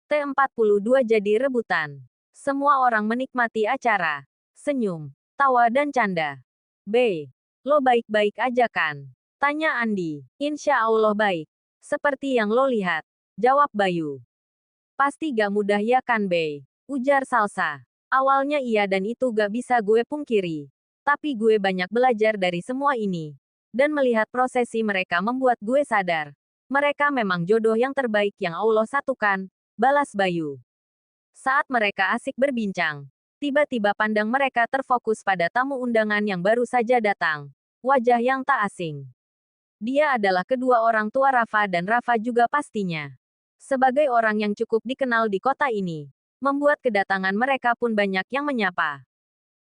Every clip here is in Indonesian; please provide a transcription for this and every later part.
T42 jadi rebutan. Semua orang menikmati acara. Senyum, tawa dan canda. B. Lo baik-baik aja kan? Tanya Andi. Insya Allah baik. Seperti yang lo lihat. Jawab Bayu. Pasti gak mudah ya kan Bey? Ujar Salsa. Awalnya iya dan itu gak bisa gue pungkiri. Tapi gue banyak belajar dari semua ini. Dan melihat prosesi mereka membuat gue sadar. Mereka memang jodoh yang terbaik yang Allah satukan, balas Bayu. Saat mereka asik berbincang, tiba-tiba pandang mereka terfokus pada tamu undangan yang baru saja datang. Wajah yang tak asing. Dia adalah kedua orang tua Rafa dan Rafa juga pastinya. Sebagai orang yang cukup dikenal di kota ini, membuat kedatangan mereka pun banyak yang menyapa.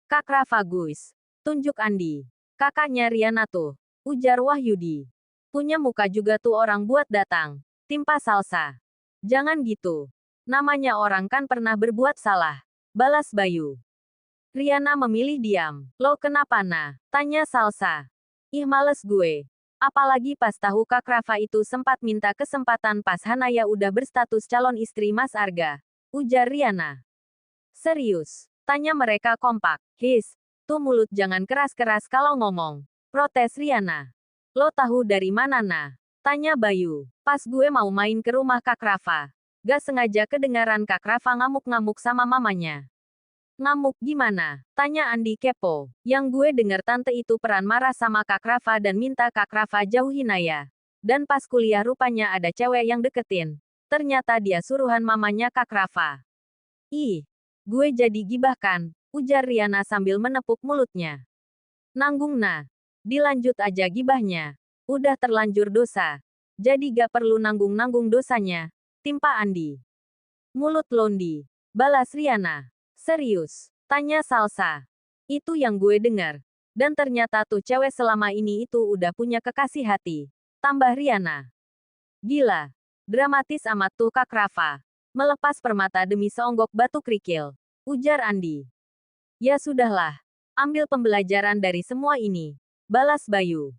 Kak Rafa Gus, tunjuk Andi. Kakaknya Riana tuh, ujar Wahyudi. Punya muka juga tuh orang buat datang. Timpa Salsa. Jangan gitu. Namanya orang kan pernah berbuat salah. Balas Bayu. Riana memilih diam. Lo kenapa nah? Tanya Salsa. Ih males gue. Apalagi pas tahu Kak Rafa itu sempat minta kesempatan pas Hanaya udah berstatus calon istri Mas Arga. Ujar Riana. Serius? Tanya mereka kompak. His, tuh mulut jangan keras-keras kalau ngomong. Protes Riana. Lo tahu dari mana nah? Tanya Bayu. Pas gue mau main ke rumah Kak Rafa. Gak sengaja kedengaran Kak Rafa ngamuk-ngamuk sama mamanya. Ngamuk gimana? Tanya Andi kepo. Yang gue denger tante itu peran marah sama Kak Rafa dan minta Kak Rafa jauhi Naya. Dan pas kuliah rupanya ada cewek yang deketin. Ternyata dia suruhan mamanya Kak Rafa. Ih, gue jadi gibah kan? Ujar Riana sambil menepuk mulutnya. Nanggung nah. Dilanjut aja gibahnya. Udah terlanjur dosa. Jadi gak perlu nanggung-nanggung dosanya. Timpa Andi. Mulut Londi. Balas Riana. Serius? Tanya Salsa. Itu yang gue dengar. Dan ternyata tuh cewek selama ini itu udah punya kekasih hati. Tambah Riana. Gila. Dramatis amat tuh Kak Rafa. Melepas permata demi seonggok batu kerikil. Ujar Andi. Ya sudahlah. Ambil pembelajaran dari semua ini. Balas Bayu.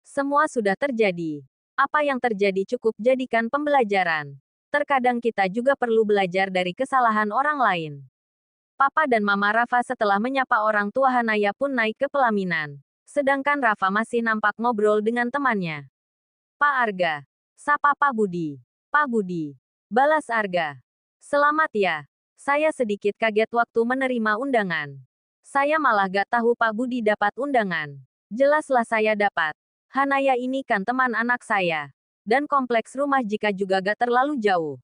Semua sudah terjadi. Apa yang terjadi cukup jadikan pembelajaran. Terkadang kita juga perlu belajar dari kesalahan orang lain. Papa dan Mama Rafa setelah menyapa orang tua Hanaya pun naik ke pelaminan. Sedangkan Rafa masih nampak ngobrol dengan temannya. Pak Arga. Sapa Pak Budi. Pak Budi. Balas Arga. Selamat ya. Saya sedikit kaget waktu menerima undangan. Saya malah gak tahu Pak Budi dapat undangan. Jelaslah saya dapat. Hanaya ini kan teman anak saya. Dan kompleks rumah jika juga gak terlalu jauh.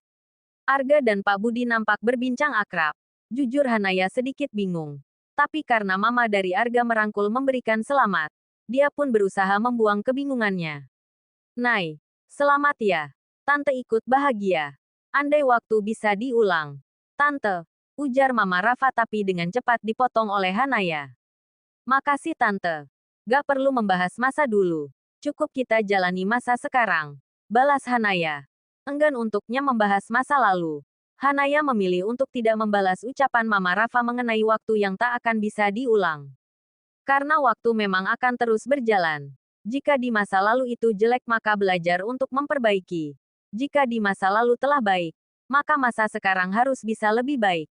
Arga dan Pak Budi nampak berbincang akrab. Jujur Hanaya sedikit bingung. Tapi karena mama dari Arga merangkul memberikan selamat, dia pun berusaha membuang kebingungannya. Nay, selamat ya. Tante ikut bahagia. Andai waktu bisa diulang. Tante, ujar Mama Rafa tapi dengan cepat dipotong oleh Hanaya. Makasih Tante. Gak perlu membahas masa dulu. Cukup kita jalani masa sekarang. Balas Hanaya. Enggan untuknya membahas masa lalu. Hanaya memilih untuk tidak membalas ucapan Mama Rafa mengenai waktu yang tak akan bisa diulang. Karena waktu memang akan terus berjalan. Jika di masa lalu itu jelek maka belajar untuk memperbaiki. Jika di masa lalu telah baik, maka masa sekarang harus bisa lebih baik.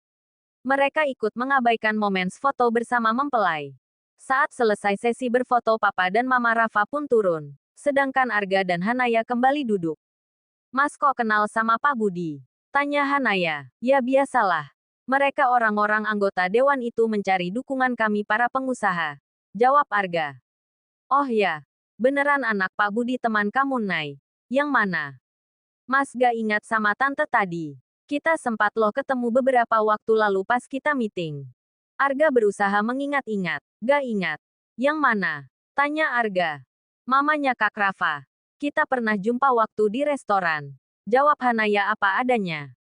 Mereka ikut mengabaikan momen foto bersama mempelai. Saat selesai sesi berfoto Papa dan Mama Rafa pun turun. Sedangkan Arga dan Hanaya kembali duduk. Mas kok kenal sama Pak Budi? Tanya Hanaya. Ya biasalah. Mereka orang-orang anggota dewan itu mencari dukungan kami para pengusaha. Jawab Arga. Oh ya. Beneran anak Pak Budi teman kamu Nay. Yang mana? Mas gak ingat sama tante tadi. Kita sempat loh ketemu beberapa waktu lalu pas kita meeting. Arga berusaha mengingat-ingat. Gak ingat. Yang mana? Tanya Arga. Mamanya Kak Rafa. Kita pernah jumpa waktu di restoran. Jawab Hanaya apa adanya.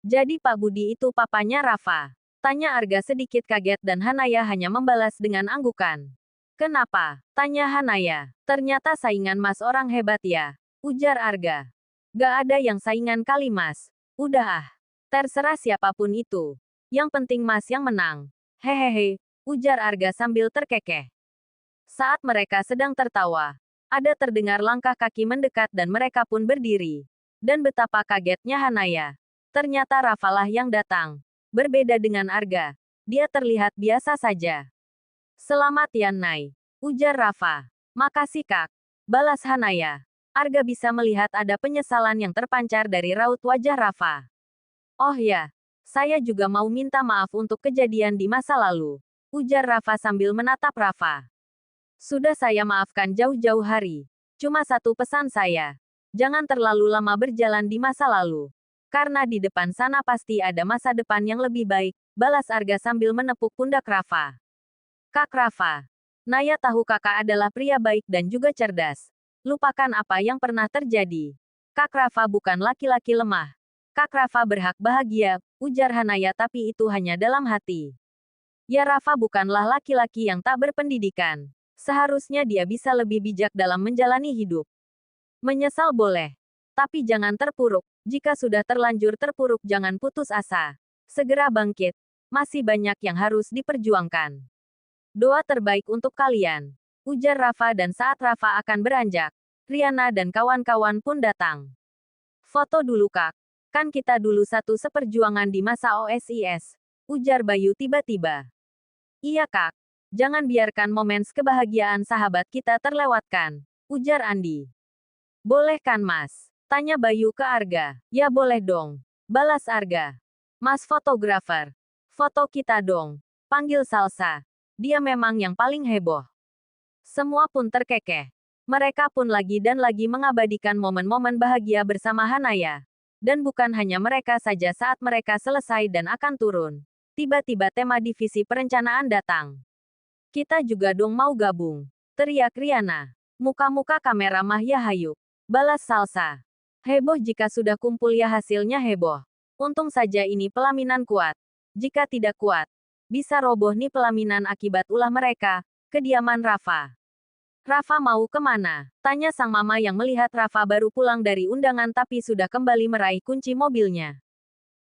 Jadi Pak Budi itu papanya Rafa. Tanya Arga sedikit kaget dan Hanaya hanya membalas dengan anggukan. Kenapa? Tanya Hanaya. Ternyata saingan Mas orang hebat ya. Ujar Arga. Gak ada yang saingan kali Mas. Udah ah. Terserah siapapun itu. Yang penting Mas yang menang. Hehehe. Ujar Arga sambil terkekeh. Saat mereka sedang tertawa, ada terdengar langkah kaki mendekat dan mereka pun berdiri. Dan betapa kagetnya Hanaya. Ternyata Rafa lah yang datang. Berbeda dengan Arga. Dia terlihat biasa saja. Selamat Yanai, ujar Rafa. Makasih Kak. Balas Hanaya. Arga bisa melihat ada penyesalan yang terpancar dari raut wajah Rafa. Oh ya, saya juga mau minta maaf untuk kejadian di masa lalu, ujar Rafa sambil menatap Rafa. Sudah saya maafkan jauh-jauh hari. Cuma satu pesan saya. Jangan terlalu lama berjalan di masa lalu. Karena di depan sana pasti ada masa depan yang lebih baik, balas Arga sambil menepuk pundak Rafa. Kak Rafa. Naya tahu kakak adalah pria baik dan juga cerdas. Lupakan apa yang pernah terjadi. Kak Rafa bukan laki-laki lemah. Kak Rafa berhak bahagia, ujar Hanaya tapi itu hanya dalam hati. Ya Rafa bukanlah laki-laki yang tak berpendidikan. Seharusnya dia bisa lebih bijak dalam menjalani hidup. Menyesal boleh. Tapi jangan terpuruk. Jika sudah terlanjur terpuruk jangan putus asa. Segera bangkit. Masih banyak yang harus diperjuangkan. Doa terbaik untuk kalian, ujar Rafa dan saat Rafa akan beranjak, Riana dan kawan-kawan pun datang. Foto dulu Kak. Kan kita dulu satu seperjuangan di masa OSIS, ujar Bayu tiba-tiba. Iya Kak. Jangan biarkan momen kebahagiaan sahabat kita terlewatkan, ujar Andi. Boleh kan Mas? Tanya Bayu ke Arga. Ya boleh dong. Balas Arga. Mas fotografer. Foto kita dong. Panggil Salsa. Dia memang yang paling heboh. Semua pun terkekeh. Mereka pun lagi dan lagi mengabadikan momen-momen bahagia bersama Hanaya. Dan bukan hanya mereka saja saat mereka selesai dan akan turun. Tiba-tiba tema divisi perencanaan datang. Kita juga dong mau gabung. Teriak Riana. Muka-muka kamera Mahya Hayuk. Balas Salsa. Heboh jika sudah kumpul ya hasilnya heboh. Untung saja ini pelaminan kuat. Jika tidak kuat, bisa roboh nih pelaminan akibat ulah mereka. Kediaman Rafa. Rafa mau kemana? Tanya sang mama yang melihat Rafa baru pulang dari undangan tapi sudah kembali meraih kunci mobilnya.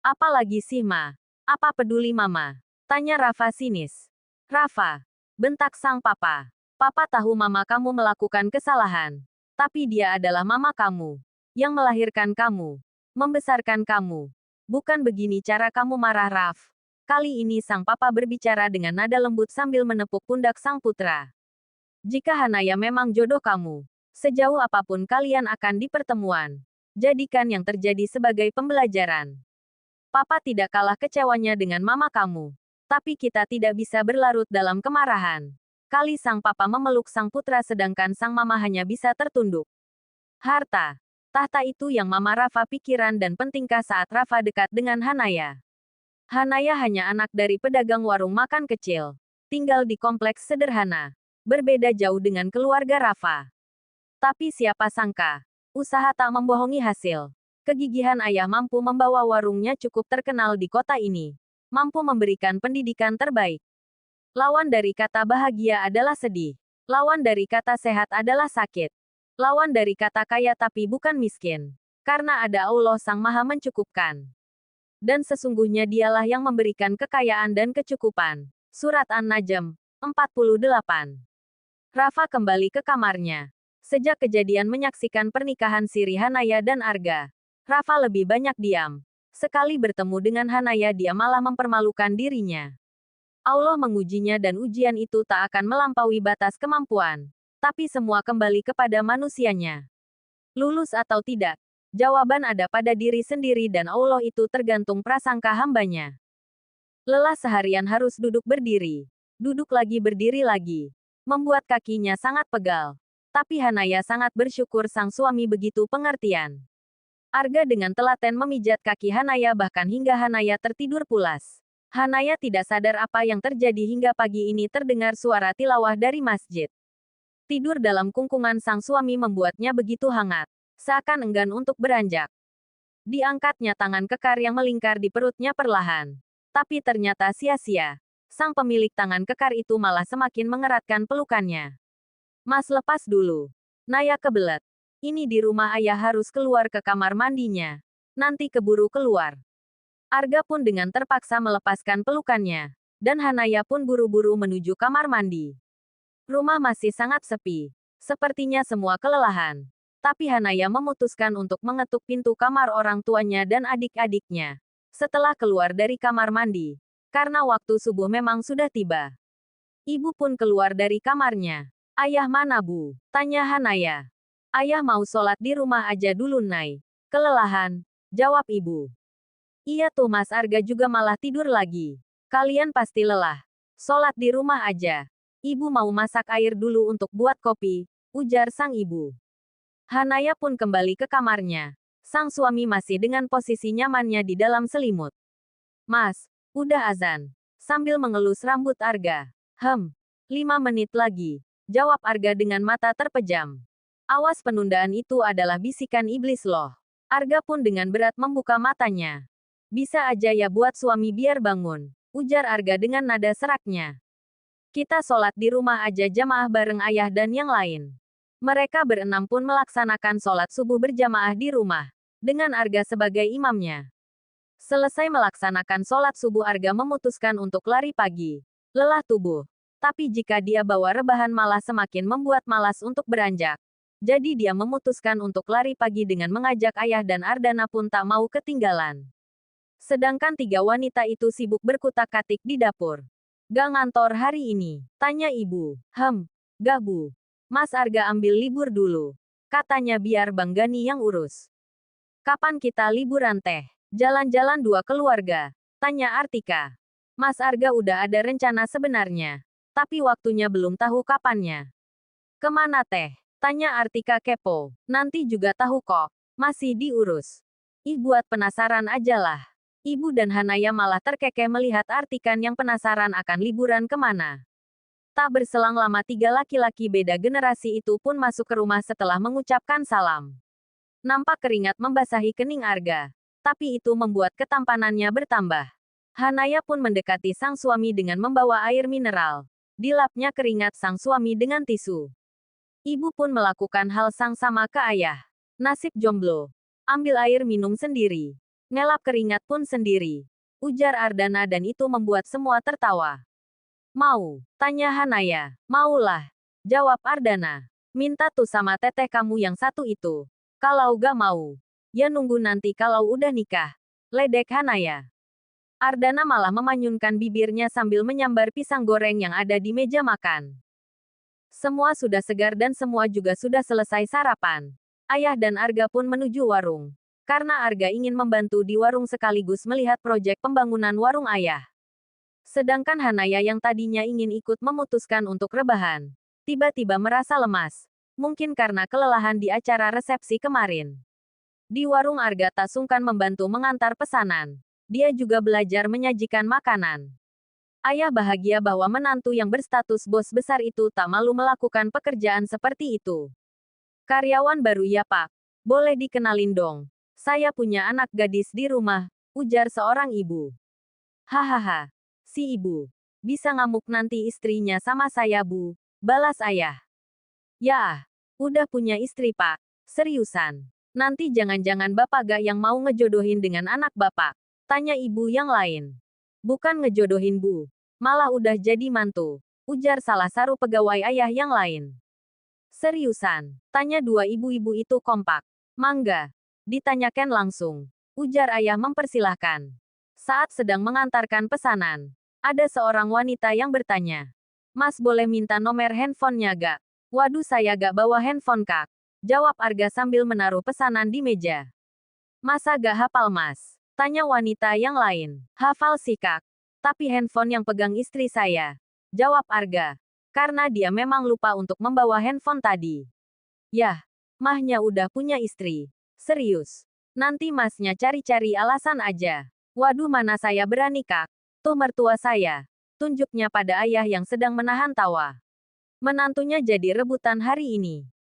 Apalagi sih Ma? Apa peduli mama? Tanya Rafa sinis. Rafa. Bentak sang papa. Papa tahu mama kamu melakukan kesalahan. Tapi dia adalah mama kamu. Yang melahirkan kamu. Membesarkan kamu. Bukan begini cara kamu marah Raf. Kali ini sang papa berbicara dengan nada lembut sambil menepuk pundak sang putra. Jika Hanaya memang jodoh kamu, sejauh apapun kalian akan dipertemuan. Jadikan yang terjadi sebagai pembelajaran. Papa tidak kalah kecewanya dengan mama kamu. Tapi kita tidak bisa berlarut dalam kemarahan. Kali sang papa memeluk sang putra sedangkan sang mama hanya bisa tertunduk. Harta. Tahta itu yang mama Rafa pikiran dan pentingkah saat Rafa dekat dengan Hanaya. Hanaya hanya anak dari pedagang warung makan kecil. Tinggal di kompleks sederhana. Berbeda jauh dengan keluarga Rafa. Tapi siapa sangka, usaha tak membohongi hasil. Kegigihan ayah mampu membawa warungnya cukup terkenal di kota ini. Mampu memberikan pendidikan terbaik. Lawan dari kata bahagia adalah sedih. Lawan dari kata sehat adalah sakit. Lawan dari kata kaya tapi bukan miskin. Karena ada Allah Sang Maha Mencukupkan. Dan sesungguhnya dialah yang memberikan kekayaan dan kecukupan. Surat An-Najm 48. Rafa kembali ke kamarnya. Sejak kejadian menyaksikan pernikahan Siri Hanaya dan Arga, Rafa lebih banyak diam. Sekali bertemu dengan Hanaya dia malah mempermalukan dirinya. Allah mengujinya dan ujian itu tak akan melampaui batas kemampuan. Tapi semua kembali kepada manusianya. Lulus atau tidak, jawaban ada pada diri sendiri dan Allah itu tergantung prasangka hambanya. Lelah seharian harus duduk berdiri. Duduk lagi berdiri lagi. Membuat kakinya sangat pegal. Tapi Hanaya sangat bersyukur sang suami begitu pengertian. Arga dengan telaten memijat kaki Hanaya bahkan hingga Hanaya tertidur pulas. Hanaya tidak sadar apa yang terjadi hingga pagi ini terdengar suara tilawah dari masjid. Tidur dalam kungkungan sang suami membuatnya begitu hangat. Seakan enggan untuk beranjak. Diangkatnya tangan kekar yang melingkar di perutnya perlahan. Tapi ternyata sia-sia. Sang pemilik tangan kekar itu malah semakin mengeratkan pelukannya. Mas lepas dulu. Naya kebelet. Ini di rumah ayah harus keluar ke kamar mandinya. Nanti keburu keluar. Arga pun dengan terpaksa melepaskan pelukannya. Dan Hanaya pun buru-buru menuju kamar mandi. Rumah masih sangat sepi. Sepertinya semua kelelahan. Tapi Hanaya memutuskan untuk mengetuk pintu kamar orang tuanya dan adik-adiknya. Setelah keluar dari kamar mandi. Karena waktu subuh memang sudah tiba. Ibu pun keluar dari kamarnya. Ayah mana Bu? Tanya Hanaya. Ayah mau sholat di rumah aja dulu Nay. Kelelahan. Jawab ibu. Iya tuh Mas Arga juga malah tidur lagi. Kalian pasti lelah. Sholat di rumah aja. Ibu mau masak air dulu untuk buat kopi, ujar sang ibu. Hanaya pun kembali ke kamarnya. Sang suami masih dengan posisi nyamannya di dalam selimut. Mas, udah azan. Sambil mengelus rambut Arga. 5 menit lagi. Jawab Arga dengan mata terpejam. Awas penundaan itu adalah bisikan iblis loh. Arga pun dengan berat membuka matanya. Bisa aja ya buat suami biar bangun, ujar Arga dengan nada seraknya. Kita sholat di rumah aja jamaah bareng ayah dan yang lain. Mereka berenam pun melaksanakan sholat subuh berjamaah di rumah, dengan Arga sebagai imamnya. Selesai melaksanakan sholat subuh Arga memutuskan untuk lari pagi. Lelah tubuh. Tapi jika dia bawa rebahan malah semakin membuat malas untuk beranjak. Jadi dia memutuskan untuk lari pagi dengan mengajak ayah dan Ardana pun tak mau ketinggalan. Sedangkan 3 wanita itu sibuk berkutak-katik di dapur. Gak ngantor hari ini? Tanya ibu. Gak Bu. Mas Arga ambil libur dulu. Katanya biar Bang Gani yang urus. Kapan kita liburan teh? Jalan-jalan 2 keluarga? Tanya Artika. Mas Arga udah ada rencana sebenarnya. Tapi waktunya belum tahu kapannya. Kemana teh? Tanya Artika kepo. Nanti juga tahu kok. Masih diurus. Buat penasaran aja lah. Ibu dan Hanaya malah terkekeh melihat Artikan yang penasaran akan liburan kemana. Tak berselang lama 3 laki-laki beda generasi itu pun masuk ke rumah setelah mengucapkan salam. Nampak keringat membasahi kening Arga. Tapi itu membuat ketampanannya bertambah. Hanaya pun mendekati sang suami dengan membawa air mineral. Dilapnya keringat sang suami dengan tisu. Ibu pun melakukan hal sang sama ke ayah. Nasib jomblo. Ambil air minum sendiri. Ngelap keringat pun sendiri. Ujar Ardana dan itu membuat semua tertawa. Mau? Tanya Hanaya. Maulah. Jawab Ardana. Minta tuh sama teteh kamu yang satu itu. Kalau gak mau, ya nunggu nanti kalau udah nikah. Ledek Hanaya. Ardana malah memanyunkan bibirnya sambil menyambar pisang goreng yang ada di meja makan. Semua sudah segar dan semua juga sudah selesai sarapan. Ayah dan Arga pun menuju warung. Karena Arga ingin membantu di warung sekaligus melihat proyek pembangunan warung ayah. Sedangkan Hanaya yang tadinya ingin ikut memutuskan untuk rebahan. Tiba-tiba merasa lemas. Mungkin karena kelelahan di acara resepsi kemarin. Di warung Arga tak sungkan membantu mengantar pesanan. Dia juga belajar menyajikan makanan. Ayah bahagia bahwa menantu yang berstatus bos besar itu tak malu melakukan pekerjaan seperti itu. Karyawan baru ya Pak. Boleh dikenalin dong. Saya punya anak gadis di rumah, ujar seorang ibu. Hahaha, si ibu. Bisa ngamuk nanti istrinya sama saya Bu, balas ayah. Ya, udah punya istri Pak. Seriusan. Nanti jangan-jangan Bapak gak yang mau ngejodohin dengan anak Bapak? Tanya ibu yang lain. Bukan ngejodohin Bu. Malah udah jadi mantu, ujar salah satu pegawai ayah yang lain. Seriusan? Tanya 2 ibu-ibu itu kompak. Mangga. Ditanyakan langsung. Ujar ayah mempersilahkan. Saat sedang mengantarkan pesanan, ada seorang wanita yang bertanya. Mas boleh minta nomor handphonenya gak? Waduh saya gak bawa handphone Kak. Jawab Arga sambil menaruh pesanan di meja. Masa gak hafal Mas? Tanya wanita yang lain. Hafal sih Kak. Tapi handphone yang pegang istri saya. Jawab Arga. Karena dia memang lupa untuk membawa handphone tadi. Yah, mahnya udah punya istri. Serius. Nanti masnya cari-cari alasan aja. Waduh mana saya berani Kak. Tuh mertua saya. Tunjuknya pada ayah yang sedang menahan tawa. Menantunya jadi rebutan hari ini.